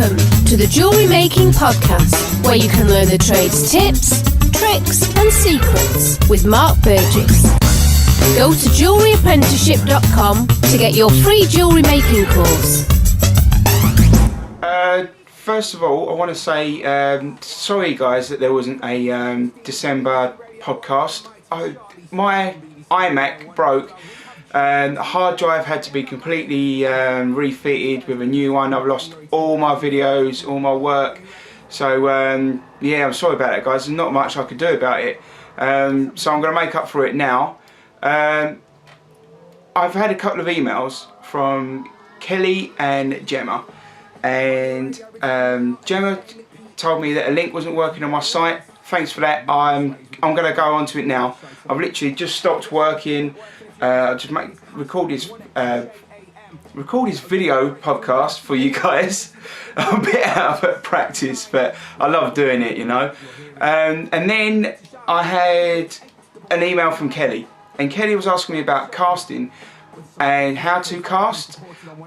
Welcome to the Jewellery Making Podcast, where you can learn the trade's tips, tricks and secrets with Mark Burgess. Go to jewelleryapprenticeship.com to get your free jewellery making course. First of all, I want to say sorry guys that there wasn't a December podcast. My iMac broke and the hard drive had to be completely refitted with a new one. I've lost all my videos, all my work. So yeah, I'm sorry about that guys. There's not much I could do about it. So I'm going to make up for it now. I've had a couple of emails from Kelly and Gemma. And Gemma told me that a link wasn't working on my site. Thanks for that. I'm going to go onto it now. I've literally just stopped working. Just record this video podcast for you guys. I'm a bit out of practice, but I love doing it, you know. And then I had an email from Kelly, and Kelly was asking me about casting and how to cast.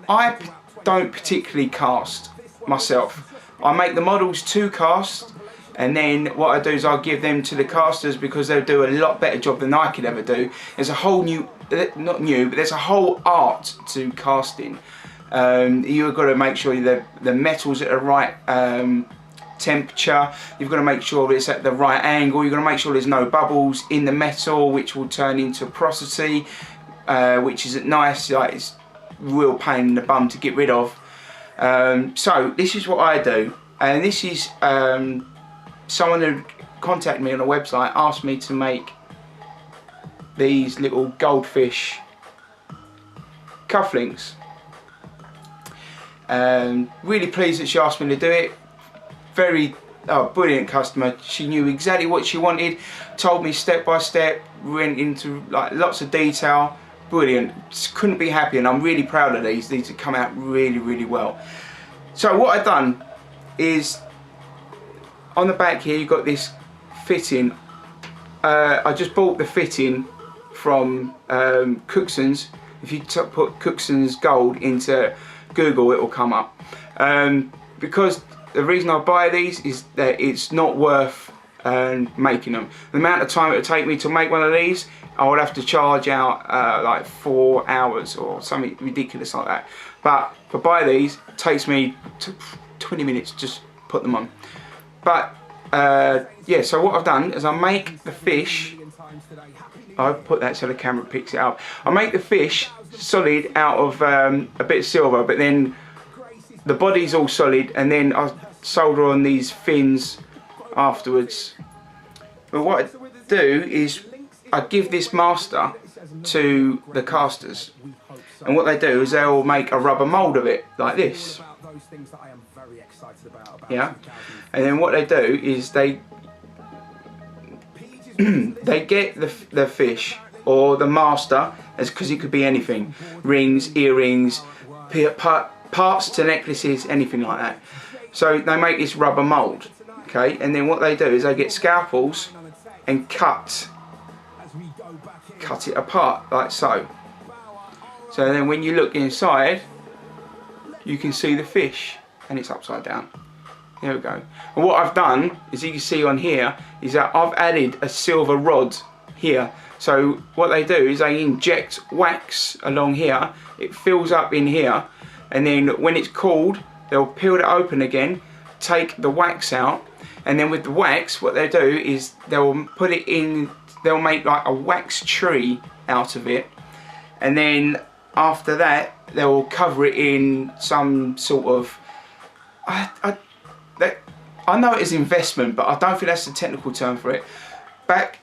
I don't particularly cast myself. I make the models to cast, and then what I do is I'll give them to the casters because they'll do a lot better job than I could ever do. There's a whole but there's a whole art to casting. You've got to make sure the metal's at the right temperature. You've got to make sure it's at the right angle. You've got to make sure there's no bubbles in the metal, which will turn into porosity, which isn't nice. Like, it's real pain in the bum to get rid of. So this is what I do, and this is someone who contacted me on a website asked me to make these little goldfish cufflinks. Really pleased that she asked me to do it. Very brilliant customer. She knew exactly what she wanted, told me step by step, went into like lots of detail. Brilliant. Just couldn't be happier, and I'm really proud of these. These have come out really well. So what I've done is on the back here you've got this fitting. I just bought the fitting from Cookson's. If you put Cookson's gold into Google, it will come up. Because the reason I buy these is that it's not worth making them. The amount of time it would take me to make one of these, I would have to charge out like 4 hours or something ridiculous like that. But if I buy these, it takes me 20 minutes to just put them on. But yeah, so what I've done is I make the fish. I put that so the camera picks it up. I make the fish solid out of a bit of silver, but then the body's all solid, and then I solder on these fins afterwards. But what I do is I give this master to the casters, and what they do is they'll make a rubber mould of it like this. Yeah, and then what they do is they they get the fish or the master, because it could be anything, rings, earrings, parts to necklaces, anything like that. So they make this rubber mould, okay, and then what they do is they get scalpels and cut it apart like so. So then when you look inside, you can see the fish, and it's upside down. There we go. And what I've done, as you can see on here, is that I've added a silver rod here. So what they do is they inject wax along here, it fills up in here, and then when it's cooled, they'll peel it open again, take the wax out, and then with the wax, what they do is they'll put it in, they'll make like a wax tree out of it, and then after that, they'll cover it in some sort of, I know it is investment, but I don't think that's the technical term for it. Back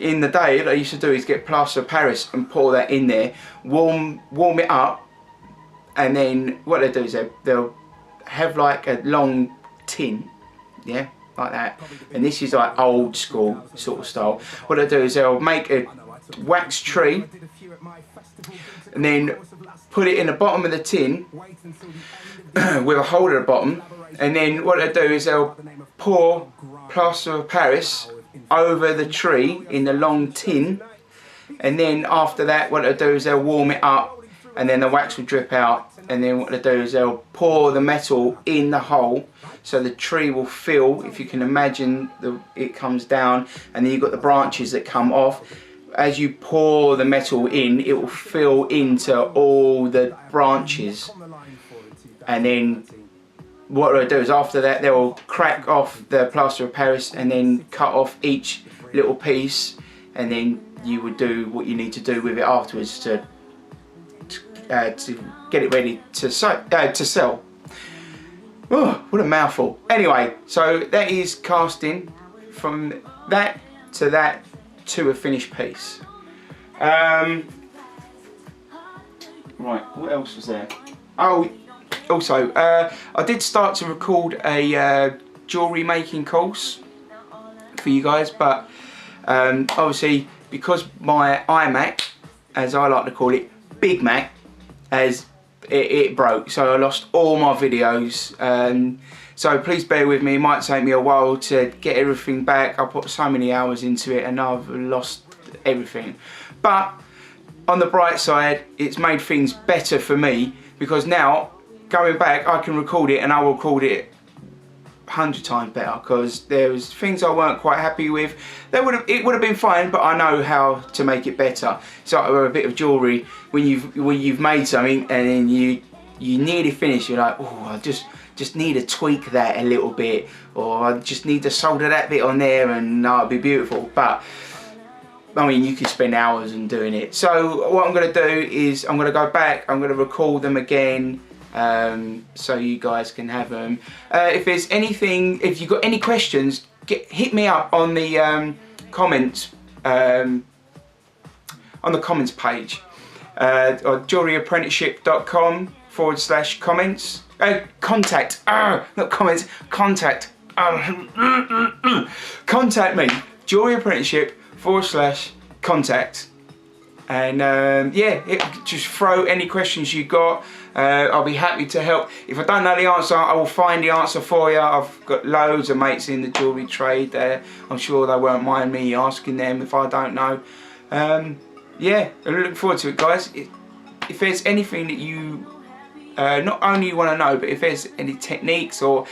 in the day, what I used to do is get plaster of Paris and pour that in there, warm it up, and then what they do is they'll have like a long tin, yeah, like that. And this is like old school sort of style. What they do is they'll make a wax tree, and then put it in the bottom of the tin with a hole at the bottom, and then what they do is they'll pour plaster of Paris over the tree in the long tin, and then after that what they'll do is they'll warm it up, and then the wax will drip out, and then what they do is they'll pour the metal in the hole, so the tree will fill. If you can imagine, it comes down, and then you've got the branches that come off. As you pour the metal in, it will fill into all the branches, and then what they'll do is after that they'll crack off the plaster of Paris and then cut off each little piece, and then you would do what you need to do with it afterwards to get it ready to sell. Oh, what a mouthful. Anyway, so that is casting from that to a finished piece. Right, what else was there? Oh, also, I did start to record a jewellery making course for you guys, but obviously because my iMac, as I like to call it, Big Mac, as it broke, so I lost all my videos. So please bear with me. It might take me a while to get everything back. I put so many hours into it and I've lost everything. But on the bright side, it's made things better for me, because now going back I can record it, and I will record it 100 times better, because there was things I weren't quite happy with. It would have been fine, but I know how to make it better. It's like a bit of jewellery, when you've made something and then you nearly finish, you're like, oh, I just need to tweak that a little bit, or I just need to solder that bit on there, and it'll be beautiful. But I mean, you can spend hours in doing it. So what I'm going to do is I'm going to go back, I'm going to record them again, so you guys can have them. If there's anything, if you've got any questions, hit me up on the comments page, or jewelleryapprenticeship.com/comments. Contact, not comments, contact. Contact me, Jewellery Apprenticeship/contact. And yeah, just throw any questions you got. I'll be happy to help. If I don't know the answer, I will find the answer for you. I've got loads of mates in the jewellery trade there. I'm sure they won't mind me asking them if I don't know. Yeah, I'm looking forward to it, guys. If there's anything that you not only want to know, but if there's any techniques, or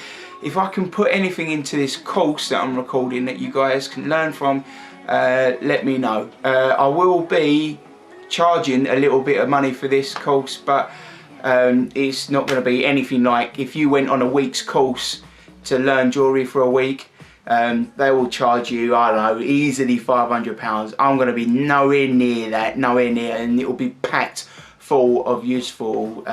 if I can put anything into this course that I'm recording that you guys can learn from, let me know. I will be charging a little bit of money for this course, but it's not going to be anything like if you went on a week's course to learn jewellery for a week. They will charge you, I don't know, easily £500. I'm going to be nowhere near that, nowhere near, and it will be packed full of useful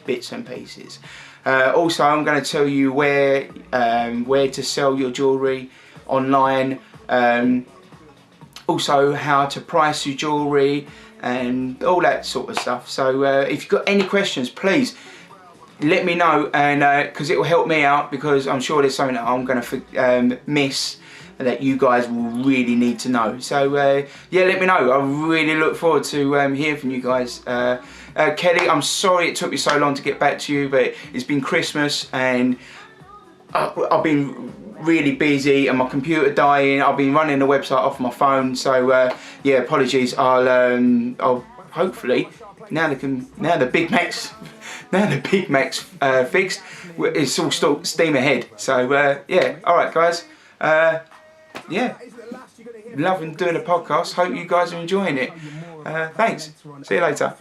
bits and pieces. Also, I'm going to tell you where to sell your jewellery online. Also, how to price your jewellery and all that sort of stuff. So if you've got any questions, please let me know, and because it will help me out, because I'm sure there's something that I'm going to miss that you guys will really need to know. So yeah, let me know. I really look forward to hearing from you guys. Kelly, I'm sorry it took me so long to get back to you, but it's been Christmas and I've been really busy and my computer dying. I've been running the website off my phone, so yeah, apologies. I'll hopefully now the Big Mac's fixed, it's all still steam ahead. So yeah, all right, guys. Yeah, loving doing the podcast. Hope you guys are enjoying it. Thanks. See you later.